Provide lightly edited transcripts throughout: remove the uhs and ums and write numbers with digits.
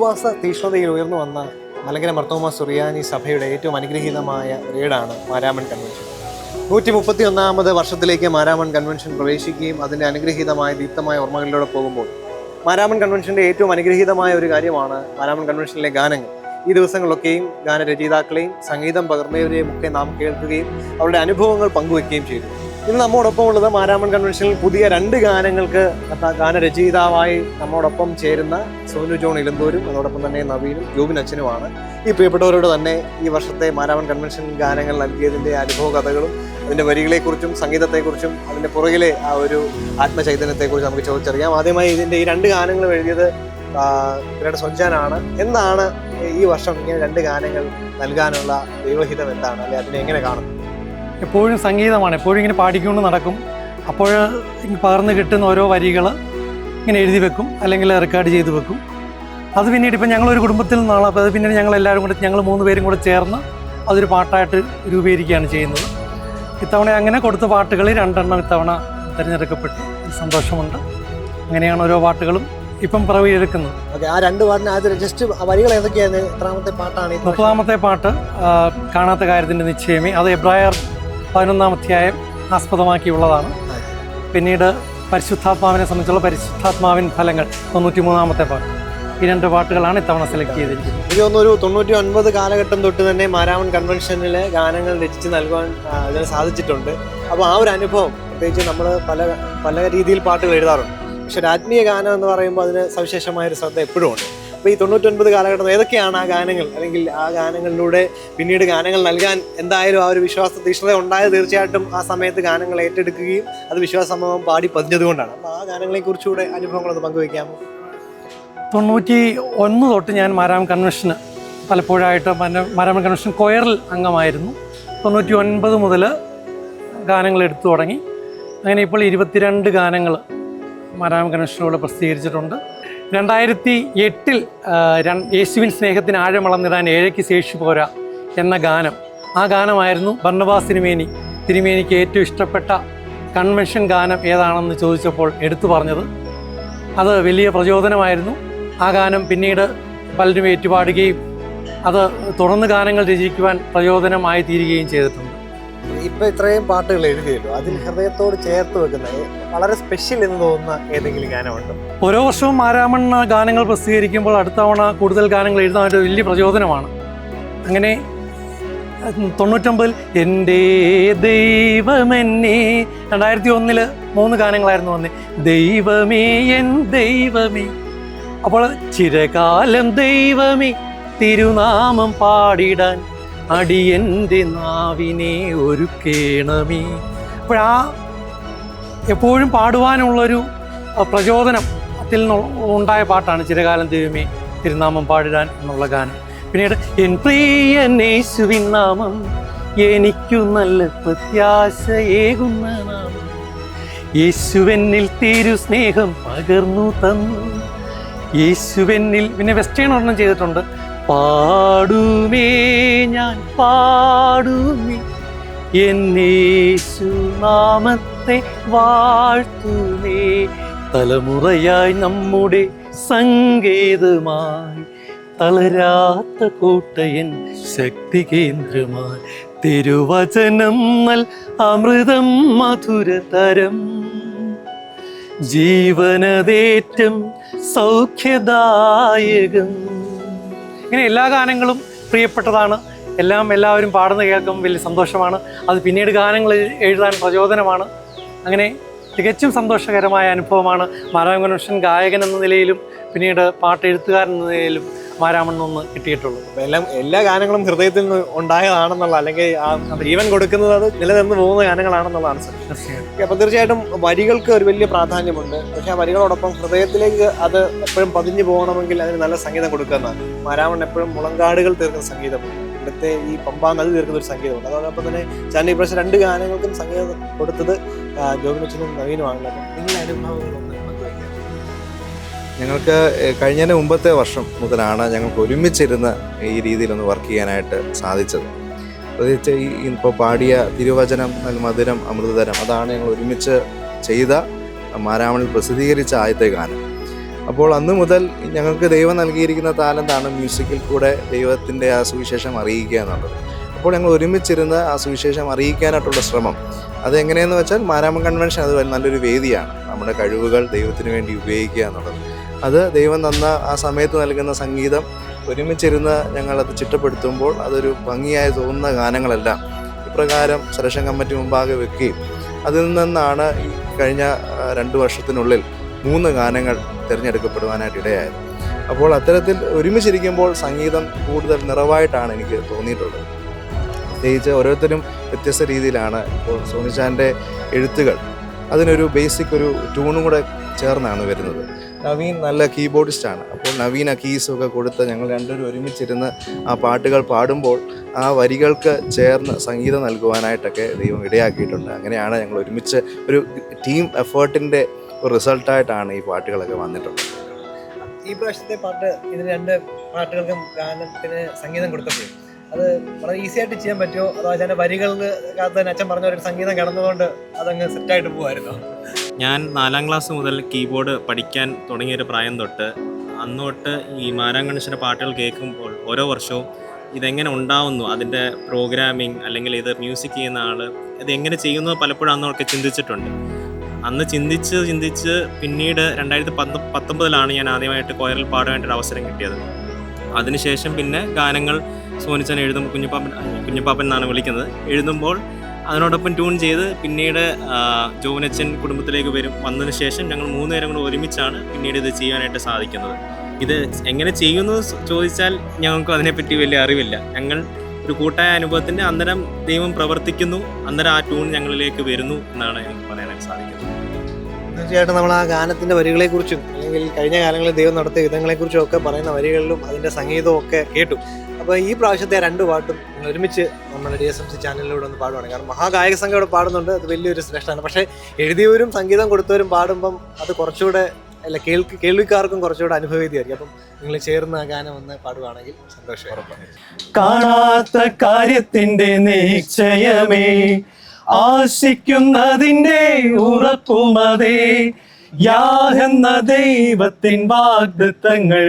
വിശ്വാസ തീക്ഷ്ണതയിൽ ഉയർന്നു വന്ന മലങ്കര മർത്തോമാ സുറിയാനി സഭയുടെ ഏറ്റവും അനുഗ്രഹീതമായ ഏടാണ് മാരാമൺ കൺവെൻഷൻ. 131ാമത് വർഷത്തിലേക്ക് മാരാമൺ കൺവെൻഷൻ പ്രവേശിക്കുകയും അതിൻ്റെ അനുഗ്രഹീതമായ ദീപ്തമായ ഓർമ്മകളിലൂടെ പോകുമ്പോൾ മാരാമൺ കൺവെൻഷൻ്റെ ഏറ്റവും അനുഗ്രഹീതമായ ഒരു കാര്യമാണ് മാരാമൺ കൺവെൻഷനിലെ ഗാനങ്ങൾ. ഈ ദിവസങ്ങളിലൊക്കെയും ഗാനരചയിതാക്കളെയും സംഗീതം പകർന്നവരെയും ഒക്കെ നാം കേൾക്കുകയും അവരുടെ അനുഭവങ്ങൾ പങ്കുവെക്കുകയും ചെയ്തു. ഇന്ന് നമ്മോടൊപ്പം ഉള്ളത് മാരാമൺ കൺവെൻഷനിൽ പുതിയ 2 ഗാനങ്ങൾക്ക് ഗാനരചയിതാവായി നമ്മോടൊപ്പം ചേരുന്ന സോനു ജോൺ ഇലന്തൂരും അതോടൊപ്പം തന്നെ നവീനും ജോബിൻ അച്ഛനുമാണ്. ഈ പ്രിയപ്പെട്ടവരോട് തന്നെ ഈ വർഷത്തെ മാരാമൺ കൺവെൻഷൻ ഗാനങ്ങൾ നൽകിയതിൻ്റെ അനുഭവ കഥകളും അതിൻ്റെ വരികളെക്കുറിച്ചും സംഗീതത്തെക്കുറിച്ചും അതിൻ്റെ പുറകിലെ ആ ഒരു ആത്മചൈതന്യത്തെക്കുറിച്ച് നമുക്ക് ചോദിച്ചറിയാം. ആദ്യമായി ഇതിൻ്റെ ഈ 2 ഗാനങ്ങൾ എഴുതിയത് സൊഞ്ചാനാണ്. എന്താണ് ഈ വർഷം ഇങ്ങനെ 2 ഗാനങ്ങൾ നൽകാനുള്ള ദൈവഹിതം എന്താണ്, അല്ലെ അതിനെ എങ്ങനെ കാണുന്നു? എപ്പോഴും സംഗീതമാണ്, എപ്പോഴും ഇങ്ങനെ പാടിക്കൊണ്ട് നടക്കും. അപ്പോൾ പകർന്ന് കിട്ടുന്ന ഓരോ വരികൾ ഇങ്ങനെ എഴുതി വെക്കും, അല്ലെങ്കിൽ റെക്കോർഡ് ചെയ്ത് വെക്കും. അത് പിന്നീട് ഇപ്പം ഞങ്ങളൊരു കുടുംബത്തിൽ നിന്നാണ്. അപ്പോൾ അത് പിന്നീട് ഞങ്ങളെല്ലാവരും കൂടെ, ഞങ്ങൾ 3 പേരും കൂടെ ചേർന്ന് അതൊരു പാട്ടായിട്ട് രൂപീകരിക്കുകയാണ് ചെയ്യുന്നത്. ഇത്തവണ അങ്ങനെ കൊടുത്ത പാട്ടുകൾ 2 എണ്ണം ഇത്തവണ തിരഞ്ഞെടുക്കപ്പെട്ടു. സന്തോഷമുണ്ട്. അങ്ങനെയാണ് ഓരോ പാട്ടുകളും ഇപ്പം പിറവിയെടുക്കുന്നത്. ആ 2 പാട്ടിന് ജസ്റ്റ് വരികൾ ഏതൊക്കെയാണ്? എത്രാമത്തെ പാട്ടാണ്? 30ാമത്തെ പാട്ട് കാണാത്ത കാര്യത്തിൻ്റെ നിശ്ചയമേ. അത് എബ്രായർ 11-ാം അധ്യായം ആസ്പദമാക്കിയുള്ളതാണ്. പിന്നീട് പരിശുദ്ധാത്മാവിനെ സംബന്ധിച്ചുള്ള പരിശുദ്ധാത്മാവിൻ ഫലങ്ങൾ 93ാമത്തെ പാട്ട്. ഈ 2 പാട്ടുകളാണ് ഇത്തവണ സെലക്ട് ചെയ്തിരിക്കുന്നത്. എനിക്ക് തോന്നുന്നു ഒരു 99 കാലഘട്ടം തൊട്ട് തന്നെ മാരാമൺ കൺവെൻഷനിലെ ഗാനങ്ങൾ രചിച്ച് നൽകുവാൻ ഇതിന് സാധിച്ചിട്ടുണ്ട്. അപ്പോൾ ആ ഒരു അനുഭവം, പ്രത്യേകിച്ച് നമ്മൾ പല രീതിയിൽ പാട്ടുകൾ എഴുതാറുണ്ട്. പക്ഷെ ഒരു ആത്മീയ ഗാനം എന്ന് പറയുമ്പോൾ അതിന് സവിശേഷമായൊരു ശ്രദ്ധ എപ്പോഴും ഉണ്ട്. അപ്പോൾ ഈ 99 കാലഘട്ടത്തിൽ ഏതൊക്കെയാണ് ആ ഗാനങ്ങൾ, അല്ലെങ്കിൽ ആ ഗാനങ്ങളിലൂടെ പിന്നീട് ഗാനങ്ങൾ നൽകാൻ എന്തായാലും ആ ഒരു വിശ്വാസ തീക്ഷ്ണത ഉണ്ടായത് തീർച്ചയായിട്ടും ആ സമയത്ത് ഗാനങ്ങൾ ഏറ്റെടുക്കുകയും അത് വിശ്വാസസമൂഹം പാടി പതിഞ്ഞതുകൊണ്ടാണ്. അപ്പോൾ ആ ഗാനങ്ങളെ കുറിച്ചുകൂടെ അനുഭവങ്ങളൊന്ന് പങ്കുവയ്ക്കാമോ? 91 തൊട്ട് ഞാൻ മാരാമൺ കൺവെൻഷന് പലപ്പോഴായിട്ട് മാരാമൺ കൺവെൻഷൻ കൊയറിൽ അംഗമായിരുന്നു. 99 മുതൽ ഗാനങ്ങൾ എടുത്തു തുടങ്ങി. അങ്ങനെ ഇപ്പോൾ 22 ഗാനങ്ങൾ മാരാമൺ കൺവെൻഷനിലൂടെ പ്രസിദ്ധീകരിച്ചിട്ടുണ്ട്. 2008 യേശുവിൻ സ്നേഹത്തിന് ആഴമളന്നിടാൻ ഏഴയ്ക്ക് ശേഷി പോരാ എന്ന ഗാനം, ആ ഗാനമായിരുന്നു ബർണ്ണബാസ് തിരുമേനിക്ക് ഏറ്റവും ഇഷ്ടപ്പെട്ട കൺവെൻഷൻ ഗാനം ഏതാണെന്ന് ചോദിച്ചപ്പോൾ എടുത്തു പറഞ്ഞത്. അത് വലിയ പ്രചോദനമായിരുന്നു. ആ ഗാനം പിന്നീട് പലരും ഏറ്റുപാടുകയും അത് തുടർന്ന് ഗാനങ്ങൾ രചിക്കുവാൻ പ്രചോദനമായി തീരുകയും ചെയ്തിട്ടുണ്ട്. ഇപ്പം ഇത്രയും പാട്ടുകൾ എഴുതിയല്ലോ, അതിൽ ഹൃദയത്തോട് ചേർത്ത് വെക്കുന്നത് വളരെ സ്പെഷ്യൽ എന്ന് തോന്നുന്ന ഏതെങ്കിലും ഗാനമുണ്ടോ? ഓരോ വർഷവും മാരാമൺ ഗാനങ്ങൾ പ്രസിദ്ധീകരിക്കുമ്പോൾ അടുത്ത തവണ കൂടുതൽ ഗാനങ്ങൾ എഴുതാൻ ഒരു വലിയ പ്രചോദനമാണ്. അങ്ങനെ 99 എൻ്റെ ദൈവമെന്നെ, 2001 3 ഗാനങ്ങളായിരുന്നു വന്നേ. ദൈവമേ എൻ ദൈവമേ, അപ്പോൾ ചിരകാലം ദൈവമേ തിരുനാമം പാടിടാൻ അടിയൻ്റെ നാവിനെ ഒരുക്കേണമേ. അപ്പോഴാ എപ്പോഴും പാടുവാനുള്ളൊരു പ്രചോദനം അതിൽ ഉണ്ടായ പാട്ടാണ് ചിരകാലം ദൈവമേ തിരുനാമം പാടിടാൻ എന്നുള്ള ഗാനം. പിന്നീട് എൻ പ്രിയൻ യേശുവിൻ നാമം എനിക്കു നല്ല പ്രത്യാശയേകുന്ന നാമം, യേശുവെന്നിൽ തിരു സ്നേഹം പകർന്നു തന്നു യേശുവെന്നിൽ. പിന്നെ വെസ്റ്റേൺ ഒരെണ്ണം ചെയ്തിട്ടുണ്ട്. പാടുമേ ഞാൻ പാടുമേ എന്നേശു നാമത്തെ വാഴ്ത്തുമേ, തലമുറയായി നമ്മുടെ സങ്കേതമായി തളരാത്ത കോട്ടയൻ ശക്തി കേന്ദ്രമായി, തിരുവചനം നൽ അമൃതം മധുരതരം ജീവനദേറ്റം സൗഖ്യദായകം. ഇങ്ങനെ എല്ലാ ഗാനങ്ങളും പ്രിയപ്പെട്ടതാണ്. എല്ലാവരും പാടുന്ന കേൾക്കുമ്പോൾ വലിയ സന്തോഷമാണ്. അത് പിന്നീട് ഗാനങ്ങൾ എഴുതാൻ പ്രചോദനമാണ്. അങ്ങനെ തികച്ചും സന്തോഷകരമായ അനുഭവമാണ് മാരാമൺ കൺവെൻഷൻ ഗായകൻ എന്ന നിലയിലും പിന്നീട് പാട്ടെഴുത്തുകാരൻ എന്ന നിലയിലും മാരാമണിൽ നിന്ന് കിട്ടിയിട്ടുള്ളത്. എല്ലാ ഗാനങ്ങളും ഹൃദയത്തിൽ നിന്ന് ഉണ്ടായതാണെന്നുള്ള, അല്ലെങ്കിൽ ആ ജീവൻ കൊടുക്കുന്നത് അത് നിലനിന്ന് പോകുന്ന ഗാനങ്ങളാണെന്നുള്ളതാണ് സത്യം. അപ്പോൾ തീർച്ചയായിട്ടും വരികൾക്ക് ഒരു വലിയ പ്രാധാന്യമുണ്ട്. പക്ഷേ ആ വരികളോടൊപ്പം ഹൃദയത്തിലേക്ക് അത് എപ്പോഴും പതിഞ്ഞു പോകണമെങ്കിൽ അതിന് നല്ല സംഗീതം കൊടുക്കുന്നതാണ്. മാരാമൺ എപ്പോഴും മുളങ്കാടുകൾ തീർക്കുന്ന സംഗീതമുണ്ട്, ഇവിടുത്തെ ഈ പമ്പാ നദി തീർക്കുന്ന ഒരു സംഗീതമുണ്ട്. അതോടൊപ്പം തന്നെ ചാനൽ പ്രാവശ്യം 2 ഗാനങ്ങൾക്കും സംഗീതം കൊടുത്തത് ജോബിനച്ചനും നവീനുമാണല്ലോ. നിങ്ങളുടെ അനുഭവങ്ങളൊന്നും ഞങ്ങൾക്ക് കഴിഞ്ഞതിന് മുമ്പത്തെ വർഷം മുതലാണ് ഞങ്ങൾക്ക് ഒരുമിച്ചിരുന്ന് ഈ രീതിയിലൊന്ന് വർക്ക് ചെയ്യാനായിട്ട് സാധിച്ചത്. പ്രത്യേകിച്ച് ഇപ്പോൾ പാടിയ തിരുവചനം മധുരം അമൃതതരം, അതാണ് ഞങ്ങൾ ഒരുമിച്ച് ചെയ്ത മാരാമണിൽ പ്രസിദ്ധീകരിച്ച ആദ്യത്തെ ഗാനം. അപ്പോൾ അന്ന് മുതൽ ഞങ്ങൾക്ക് ദൈവം നൽകിയിരിക്കുന്ന താലന്താണ് മ്യൂസിക്കിൽ കൂടെ ദൈവത്തിൻ്റെ ആ സുവിശേഷം അറിയിക്കുക എന്നുള്ളത്. അപ്പോൾ ഞങ്ങൾ ഒരുമിച്ചിരുന്ന് ആ സുവിശേഷം അറിയിക്കാനായിട്ടുള്ള ശ്രമം അതെങ്ങനെയെന്ന് വെച്ചാൽ മാരാമൺ കൺവെൻഷൻ അത് നല്ലൊരു വേദിയാണ്. നമ്മുടെ കഴിവുകൾ ദൈവത്തിന് വേണ്ടി ഉപയോഗിക്കുക എന്നുള്ളത്, അത് ദൈവം തന്ന ആ സമയത്ത് നൽകുന്ന സംഗീതം ഒരുമിച്ചിരുന്ന് ഞങ്ങളത് ചിട്ടപ്പെടുത്തുമ്പോൾ അതൊരു ഭംഗിയായി തോന്നുന്ന ഗാനങ്ങളെല്ലാം ഇപ്രകാരം സെലക്ഷൻ കമ്മിറ്റി മുമ്പാകെ വെക്കുകയും അതിൽ നിന്നാണ് ഈ കഴിഞ്ഞ 2 വർഷത്തിനുള്ളിൽ 3 ഗാനങ്ങൾ തിരഞ്ഞെടുക്കപ്പെടുവാനായിട്ട് ഇടയായത്. അപ്പോൾ അത്തരത്തിൽ ഒരുമിച്ചിരിക്കുമ്പോൾ സംഗീതം കൂടുതൽ നിറവായിട്ടാണ് എനിക്ക് തോന്നിയിട്ടുള്ളത്. പ്രത്യേകിച്ച് ഓരോരുത്തരും വ്യത്യസ്ത രീതിയിലാണ്. ഇപ്പോൾ സോണിച്ചാൻ്റെ എഴുത്തുകൾ അതിനൊരു ബേസിക് ഒരു ട്യൂണും കൂടെ ചേർന്നാണ് വരുന്നത്. നവീൻ നല്ല കീബോർഡിസ്റ്റാണ്. അപ്പോൾ നവീൻ ആ കീസൊക്കെ കൊടുത്ത് ഞങ്ങൾ രണ്ടുപേരും ഒരുമിച്ചിരുന്ന് ആ പാട്ടുകൾ പാടുമ്പോൾ ആ വരികൾക്ക് ചേർന്ന് സംഗീതം നൽകുവാനായിട്ടൊക്കെ ദൈവം ഇടയാക്കിയിട്ടുണ്ട്. അങ്ങനെയാണ് ഞങ്ങൾ ഒരുമിച്ച് ഒരു ടീം എഫേർട്ടിൻ്റെ ഒരു റിസൾട്ടായിട്ടാണ് ഈ പാട്ടുകളൊക്കെ വന്നിട്ടുള്ളത്. ഈ പ്രാവശ്യത്തെ പാട്ട് ഇതിന് 2 പാട്ടുകൾക്കും ഗാനത്തിന് സംഗീതം കൊടുത്തപ്പോൾ അത് വളരെ ഈസി ആയിട്ട് ചെയ്യാൻ പറ്റുമോ, അതോ അതിൻ്റെ വരികൾക്ക് തന്നെ അച്ഛൻ പറഞ്ഞ ഒരു സംഗീതം കിടന്നതുകൊണ്ട് അതങ്ങ് സെറ്റായിട്ട് പോകുമായിരുന്നോ? ഞാൻ 4ാം ക്ലാസ് മുതൽ കീബോർഡ് പഠിക്കാൻ തുടങ്ങിയൊരു പ്രായം തൊട്ട് അന്ന് തൊട്ട് ഈ മാരാമൺ കൺവെൻഷൻ്റെ പാട്ടുകൾ കേൾക്കുമ്പോൾ ഓരോ വർഷവും ഇതെങ്ങനെ ഉണ്ടാവുന്നു, അതിൻ്റെ പ്രോഗ്രാമിങ് അല്ലെങ്കിൽ ഇത് മ്യൂസിക് ചെയ്യുന്ന ആൾ ഇത് എങ്ങനെ ചെയ്യുന്നു പലപ്പോഴും അന്നൊക്കെ ചിന്തിച്ചിട്ടുണ്ട്. അന്ന് ചിന്തിച്ച് പിന്നീട് 2019 ഞാൻ ആദ്യമായിട്ട് കൊയറിൽ പാടാനായിട്ടൊരു അവസരം കിട്ടിയത്. അതിനുശേഷം പിന്നെ ഗാനങ്ങൾ സോനിച്ചൻ എഴുതുമ്പോൾ കുഞ്ഞപ്പാപ്പൻ എന്നാണ് വിളിക്കുന്നത്, എഴുതുമ്പോൾ അതിനോടൊപ്പം ട്യൂൺ ചെയ്ത് പിന്നീട് ജോനച്ചൻ കുടുംബത്തിലേക്ക് വന്നതിന് ശേഷം ഞങ്ങൾ 3 പേരും കൂടെ ഒരുമിച്ചാണ് പിന്നീട് ഇത് ചെയ്യാനായിട്ട് സാധിക്കുന്നത്. ഇത് എങ്ങനെ ചെയ്യുന്നു ചോദിച്ചാൽ ഞങ്ങൾക്ക് അതിനെപ്പറ്റി വലിയ അറിവില്ല. ഞങ്ങൾ ഒരു കൂട്ടായ അനുഭവത്തിൻ്റെ അന്നേരം ദൈവം പ്രവർത്തിക്കുന്നു, അന്നേരം ആ ട്യൂൺ ഞങ്ങളിലേക്ക് വരുന്നു എന്നാണ് ഞങ്ങൾക്ക് പറയാനായിട്ട് സാധിക്കുന്നത്. തീർച്ചയായിട്ടും നമ്മൾ ആ ഗാനത്തിൻ്റെ വരികളെക്കുറിച്ചും അല്ലെങ്കിൽ കഴിഞ്ഞ കാലങ്ങളിൽ ദൈവം നടത്തിയ വിധങ്ങളെക്കുറിച്ചും ഒക്കെ പറയുന്ന വരികളിലും അതിൻ്റെ സംഗീതവും ഒക്കെ കേട്ടു. അപ്പോൾ ഈ പ്രാവശ്യത്തെ 2 പാട്ടും ഒരുമിച്ച് നമ്മുടെ DSMC ചാനലിലൂടെ ഒന്ന് പാടുവാണ്. കാരണം മഹാഗായക സംഘം ഇവിടെ പാടുന്നുണ്ട്, അത് വലിയൊരു ശ്രേഷ്ഠമാണ്. പക്ഷേ എഴുതിയവരും സംഗീതം കൊടുത്തവരും പാടുമ്പം അത് കുറച്ചുകൂടെ അല്ല കേൾവിക്കാർക്കും കുറച്ചുകൂടെ അനുഭവേദിയായിരിക്കും. അപ്പം നിങ്ങൾ ചേർന്ന് ആ ഗാനം ഒന്ന് പാടുവാണെങ്കിൽ സന്തോഷമായി. കാണാത്ത കാര്യത്തിന്റെ നിശ്ചയമേ, ആശിക്കുന്നതിന്റെ ഉറപ്പുമതേ, യാഹെന്ന ദൈവത്തിൻ വാഗ്ദത്തങ്ങൾ,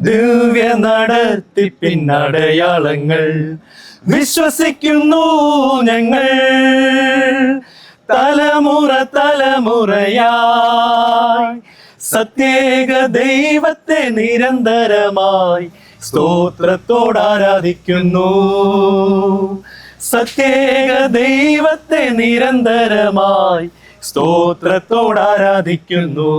ദിവ്യ നടത്തിപ്പിന്നടയാളങ്ങൾ വിശ്വസിക്കുന്നു ഞങ്ങൾ. തലമുറ തലമുറയായി സത്യേക ദൈവത്തെ നിരന്തരമായി സ്തോത്രത്തോടാരാധിക്കുന്നു. സത്യേക ദൈവത്തെ നിരന്തരമായി സ്തോത്രത്തോടാരാധിക്കുന്നു.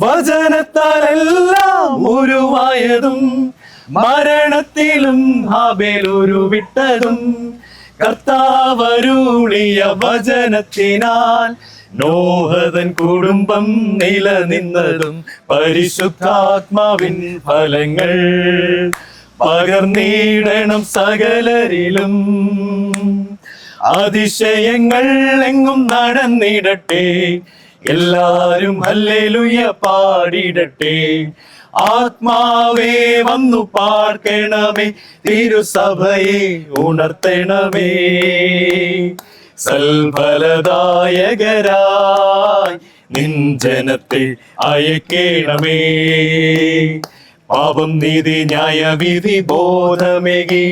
വചനത്താലെല്ലാം ഉരുവായതും മരണത്തിലും ഹാബേൽ ഉരുവിട്ടതും കർത്താവരുളിയ വചനത്തിനാൽ നോഹതൻ കുടുംബം നിലനിന്നതും പരിശുദ്ധാത്മാവിൻ ഫലങ്ങൾ പകർന്നിടണം സകലരിലും. അതിശയങ്ങൾ എങ്ങും നടന്നിടട്ടെ, എല്ലാരും ഹല്ലേലൂയ പാടിടട്ടെ. ആത്മാവേ വന്നു പാർക്കണമേ, തിരുസഭയെ ഉണർത്തണമേ. സൽഫലദായകരായി നിൻ ജനത്തെ അയക്കേണമേ. പാപം നീതി ന്യായവിധി ബോധമേകി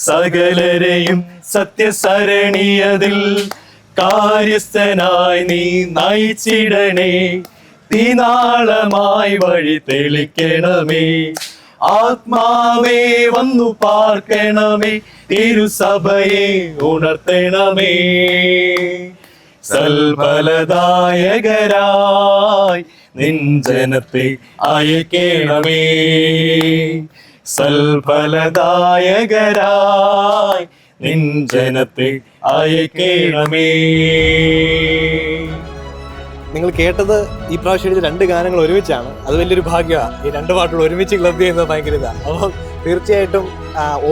സകലരെയും സത്യസരണിയതിൽ കാര്യസ്ഥനായി നീ നയിച്ചിടണേ. തീനാളമായി വഴി തെളിക്കണമേ. ആത്മാവേ വന്നു പാർക്കണമേ, തിരുസഭയെ ഉണർത്തണമേ. സൽഫലദായകരായി നിൻ ജനത്തെ അയക്കേണമേ. സൽഫലദായകരായി നിൻ ജനത്തെ അയക്കേണമേ. നിങ്ങൾ കേട്ടത് ഈ പ്രാവശ്യം എഴുതിയ 2 ഗാനങ്ങൾ ഒരുമിച്ചാണ്. അത് വലിയൊരു ഭാഗ്യമാണ്. ഈ 2 പാട്ടുകൾ ഒരുമിച്ച് ക്ലബ് ചെയ്യുന്നത് ഭയങ്കര ഇതാണ്. അപ്പം തീർച്ചയായിട്ടും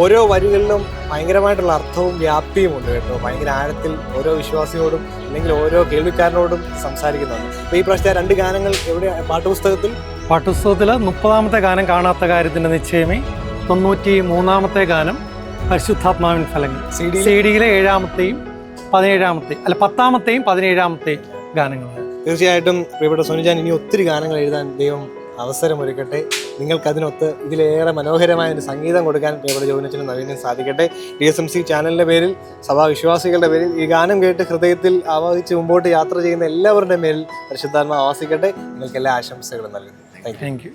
ഓരോ വരികളിലും ഭയങ്കരമായിട്ടുള്ള അർത്ഥവും വ്യാപ്തിയും ഉണ്ട് കേട്ടോ. ഭയങ്കര ആഴത്തിൽ ഓരോ വിശ്വാസിയോടും അല്ലെങ്കിൽ ഓരോ കേൾവിക്കാരനോടും സംസാരിക്കുന്നുണ്ട്. അപ്പോൾ ഈ പ്രാവശ്യത്തെ 2 ഗാനങ്ങൾ എവിടെ പാഠപുസ്തകത്തിൽ 30ാമത്തെ ഗാനം കാണാത്ത കാര്യത്തിൻ്റെ നിശ്ചയമേ, 93ാമത്തെ ഗാനം പരിശുദ്ധാത്മാവിൻ ഫലങ്ങൾ, CD-യിലെ 7ാമത്തെയും 17ാമത്തെയും 10ാമത്തെയും 17ാമത്തെയും ഗാനങ്ങളാണ്. തീർച്ചയായിട്ടും പ്രിയപ്പെട്ട സോനുജാൻ, ഇനി ഒത്തിരി ഗാനങ്ങൾ എഴുതാൻ ദൈവം അവസരമൊരുക്കട്ടെ. നിങ്ങൾക്കതിനൊത്ത് ഇതിലേറെ മനോഹരമായ ഒരു സംഗീതം കൊടുക്കാൻ പ്രിയപ്പെട്ട ജോബിനച്ചനും നവീനും സാധിക്കട്ടെ. DSMC ചാനലിൻ്റെ പേരിൽ, സഭാവിശ്വാസികളുടെ പേരിൽ, ഈ ഗാനം കേട്ട് ഹൃദയത്തിൽ ആവാഹിച്ച് മുമ്പോട്ട് യാത്ര ചെയ്യുന്ന എല്ലാവരുടെയും മേലിൽ പരിശുദ്ധാത്മാവ് ആവാസിക്കട്ടെ. നിങ്ങൾക്ക് എല്ലാ ആശംസകളും നൽകുന്നു. Thank you. Thank you.